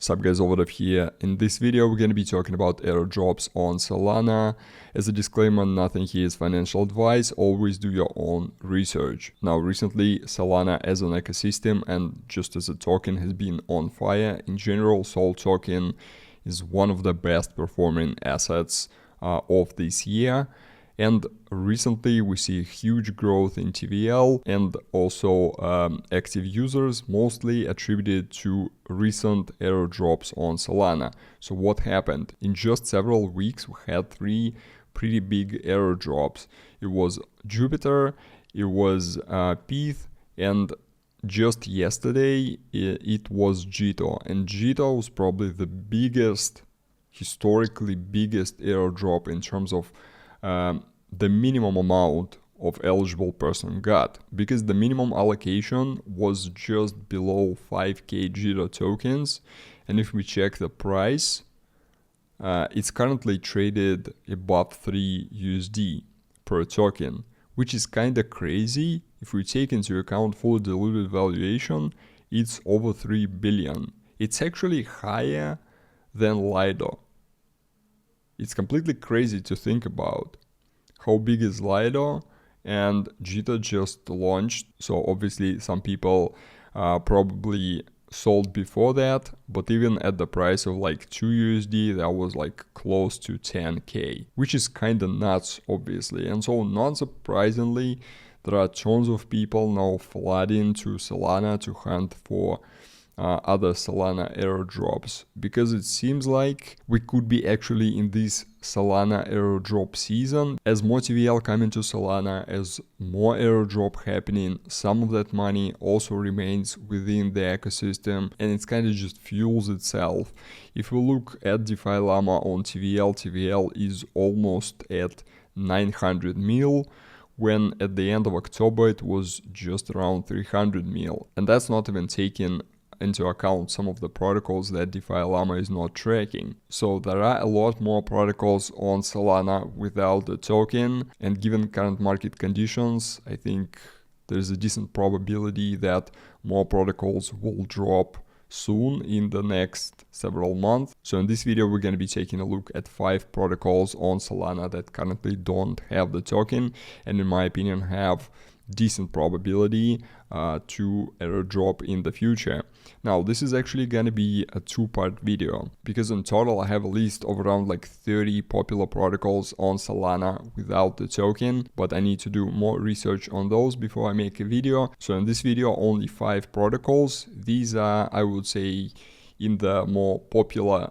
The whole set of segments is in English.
Sup guys, over here. In this video we're going to be talking about airdrops on Solana. As a disclaimer, nothing here is financial advice, always do your own research. Now recently Solana as an ecosystem and just as a token has been on fire. In general, Sol token is one of the best performing assets of this year. And recently we see huge growth in TVL and also active users, mostly attributed to recent airdrops on Solana. So what happened? In just several weeks we had 3 pretty big airdrops. It was Jupiter, it was PETH, and just yesterday it was Jito. And Jito was probably the biggest, historically biggest airdrop in terms of the minimum amount of eligible person got, because the minimum allocation was just below 5k Jito tokens. And if we check the price, it's currently traded above 3 USD per token, which is kinda crazy. If we take into account fully diluted valuation, it's over 3 billion. It's actually higher than Lido. It's completely crazy to think about. How big is Lido? And Jito just launched, so obviously some people probably sold before that, but even at the price of like 2 USD, that was like close to 10k, which is kind of nuts, obviously. And so not surprisingly, there are tons of people now flooding to Solana to hunt for other Solana airdrops, because it seems like we could be actually in this Solana airdrop season. As more TVL come into Solana, as more airdrop happening, some of that money also remains within the ecosystem and it's kind of just fuels itself. If we look at DeFi Llama on TVL is almost at 900 mil, when at the end of October it was just around 300 mil, and that's not even taking into account some of the protocols that DeFi Llama is not tracking. So there are a lot more protocols on Solana without the token, and given current market conditions, I think there's a decent probability that more protocols will drop soon in the next several months. So in this video we're going to be taking a look at 5 protocols on Solana that currently don't have the token and in my opinion have decent probability to airdrop in the future. Now this is actually gonna be a 2-part video, because in total I have a list of around like 30 popular protocols on Solana without the token, but I need to do more research on those before I make a video. So in this video only 5 protocols. These are, I would say, in the more popular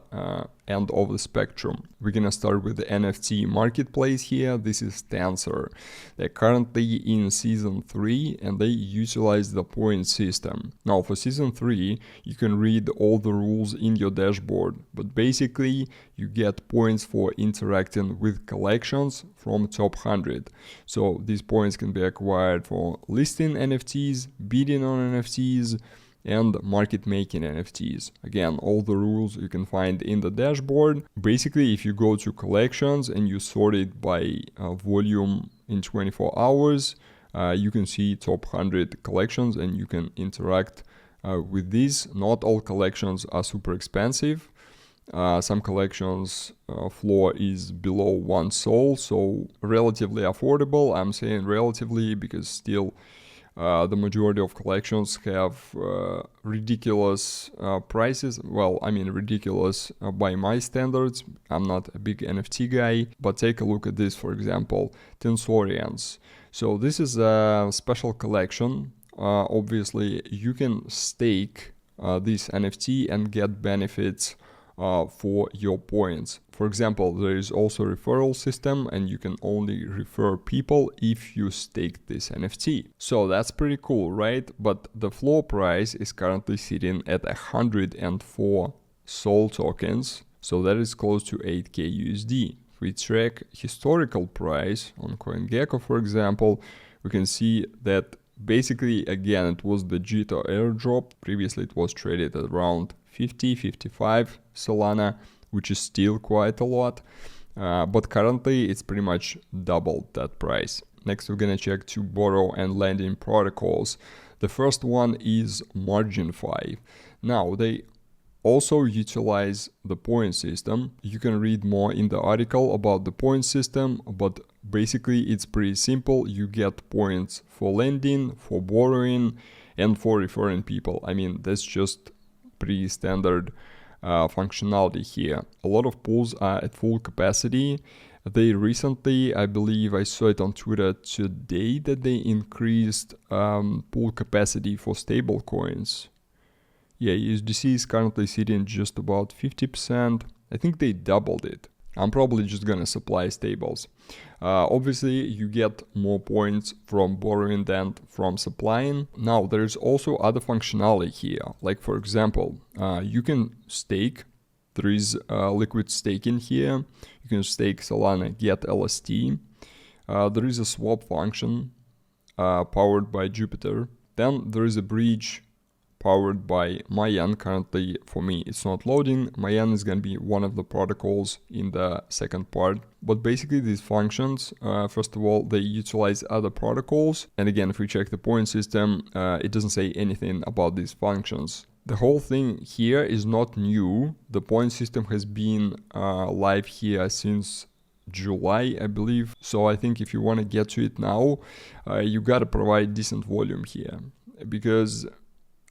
end of the spectrum. We're gonna start with the NFT marketplace here. This is Styr. They're currently in season 3 and they utilize the point system. Now for season 3 you can read all the rules in your dashboard, but basically you get points for interacting with collections from top 100. So these points can be acquired for listing NFTs, bidding on NFTs, and market making NFTs. Again, all the rules you can find in the dashboard. Basically, if you go to collections and you sort it by volume in 24 hours, you can see top 100 collections and you can interact with these. Not all collections are super expensive. Some collections floor is below 1 Sol, so relatively affordable. I'm saying relatively because still the majority of collections have ridiculous prices. Well, I mean ridiculous by my standards. I'm not a big NFT guy, but take a look at this, for example, Tensorians. So this is a special collection. Obviously, you can stake this NFT and get benefits for your points. For example, there is also a referral system and you can only refer people if you stake this NFT. So that's pretty cool, right? But the floor price is currently sitting at 104 Sol tokens, so that is close to 8k USD. If we track historical price on CoinGecko, for example, we can see that basically, again, it was the Jito airdrop. Previously it was traded at around 50-55 Solana, which is still quite a lot, but currently it's pretty much doubled that price. Next we're gonna check 2 borrow and lending protocols. The first one is Margin 5. Now they also utilize the point system. You can read more in the article about the point system, but basically it's pretty simple. You get points for lending, for borrowing, and for referring people. I mean, that's just pretty standard functionality here. A lot of pools are at full capacity. They recently, I believe I saw it on Twitter today, that they increased pool capacity for stable coins. Yeah, USDC is currently sitting just about 50%. I think they doubled it. I'm probably just gonna supply stables. Obviously, you get more points from borrowing than from supplying. Now, there's also other functionality here. Like, for example, you can stake. There is liquid staking here. You can stake Solana, get LST. There is a swap function powered by Jupiter. Then there is a bridge powered by Mayan. Currently, for me, it's not loading. Mayan is going to be one of the protocols in the second part. But basically, these functions, first of all, they utilize other protocols. And again, if we check the point system, it doesn't say anything about these functions. The whole thing here is not new. The point system has been live here since July, I believe. So I think if you want to get to it now, you got to provide decent volume here, because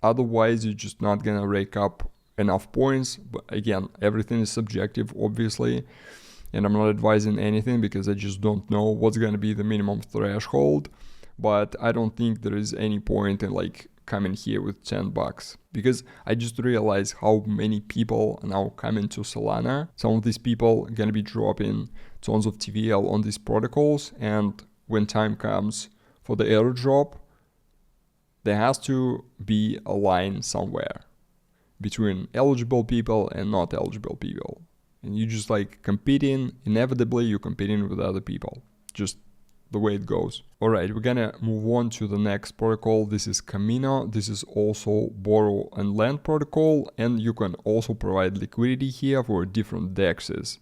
otherwise you're just not gonna rake up enough points. But again, everything is subjective, obviously, and I'm not advising anything because I just don't know what's gonna be the minimum threshold. But I don't think there is any point in like coming here with $10, because I just realized how many people are now coming to Solana. Some of these people are gonna be dropping tons of TVL on these protocols, and when time comes for the airdrop, there has to be a line somewhere between eligible people and not eligible people. And you just like competing, inevitably you're competing with other people. Just the way it goes. Alright, we're gonna move on to the next protocol. This is Camino. This is also borrow and lend protocol, and you can also provide liquidity here for different DEXs.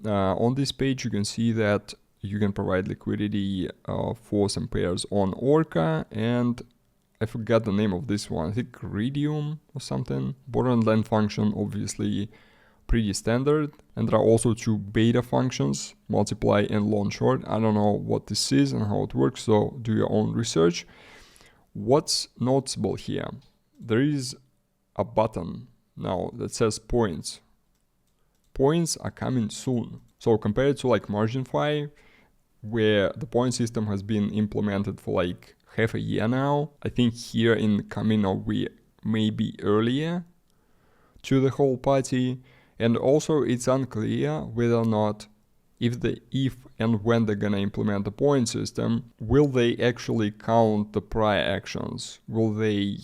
On this page you can see that you can provide liquidity for some pairs on Orca, and I forgot the name of this one. I think Ridium or something. Borrow and lend function, obviously pretty standard. And there are also two beta functions, multiply and long short. I don't know what this is and how it works, so do your own research. What's noticeable here? There is a button now that says points. Points are coming soon. So compared to like MarginFi, where the point system has been implemented for like half a year now, I think here in Camino we may be earlier to the whole party. And also it's unclear whether or not if and when they're gonna implement the point system, will they actually count the prior actions? Will they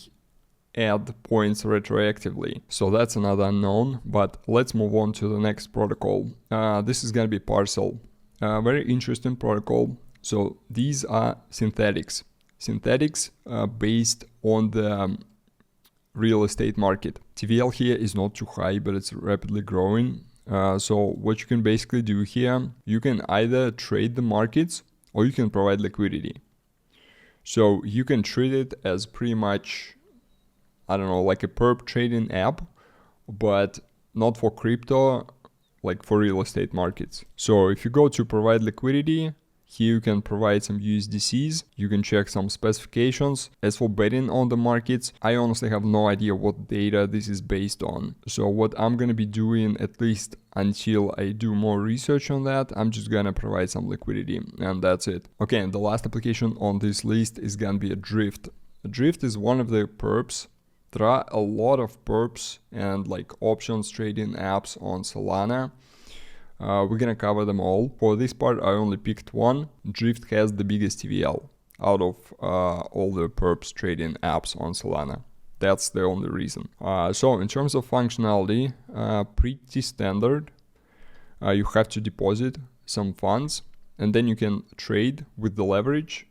add points retroactively? So that's another unknown, but let's move on to the next protocol. This is gonna be Parcel. Very interesting protocol. So these are synthetics. Synthetics based on the real estate market. TVL here is not too high, but it's rapidly growing. So what you can basically do here, you can either trade the markets or you can provide liquidity. So you can treat it as pretty much, I don't know, like a perp trading app, but not for crypto, like for real estate markets. So if you go to provide liquidity, here you can provide some USDCs, you can check some specifications. As for betting on the markets, I honestly have no idea what data this is based on. So what I'm gonna be doing, at least until I do more research on that, I'm just gonna provide some liquidity, and that's it. Okay, and the last application on this list is gonna be a Drift. Drift is one of the perps. There are a lot of perps and like options trading apps on Solana. We're gonna cover them all. For this part, I only picked one. Drift has the biggest TVL out of all the perps trading apps on Solana. That's the only reason. So in terms of functionality, pretty standard. You have to deposit some funds and then you can trade with the leverage.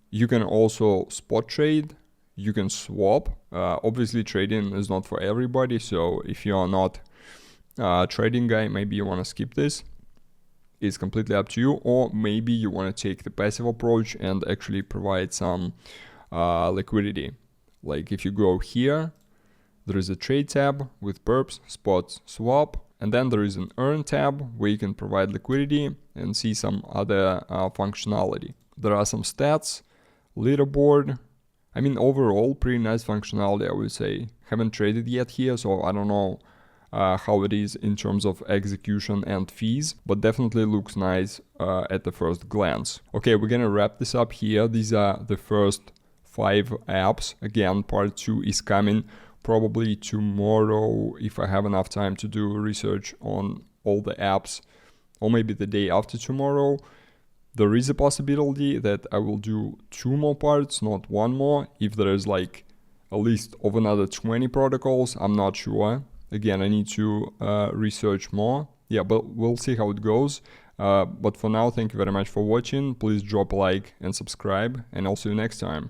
You can also spot trade. You can swap. Obviously, trading is not for everybody. So if you are not trading guy, maybe you want to skip this. It's completely up to you, or maybe you want to take the passive approach and actually provide some liquidity. Like if you go here, There is a trade tab with perps, spots, swap, and then there is an earn tab where you can provide liquidity and see some other functionality. There are some stats, leaderboard. I mean, overall, pretty nice functionality, I would say. Haven't traded yet here, so I don't know how it is in terms of execution and fees, but definitely looks nice at the first glance. Okay, we're gonna wrap this up here. These are the first 5 apps. Again, part 2 is coming probably tomorrow if I have enough time to do research on all the apps, or maybe the day after tomorrow. There is a possibility that I will do 2 more parts, not 1 more, if there is like a list of another 20 protocols. I'm not sure. Again, I need to research more. Yeah, but we'll see how it goes. But for now, thank you very much for watching. Please drop a like and subscribe, and I'll see you next time.